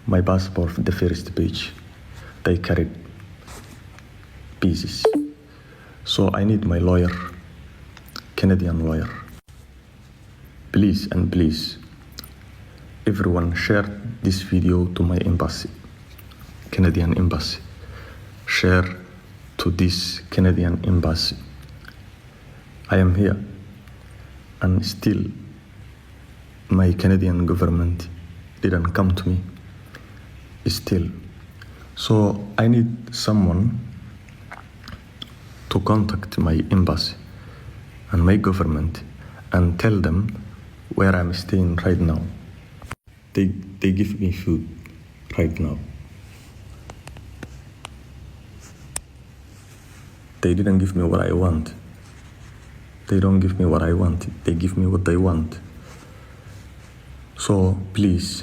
my passport, the first page, they carried pieces. So I need my lawyer, Canadian lawyer. Please and please, everyone share this video to my embassy, Canadian embassy. Share to this Canadian embassy. I am here, and still my Canadian government didn't come to me. Still. So I need someone to contact my embassy and my government and tell them where I'm staying right now. They give me food right now. They didn't give me what I want. They don't give me what I want. They give me what they want. So please,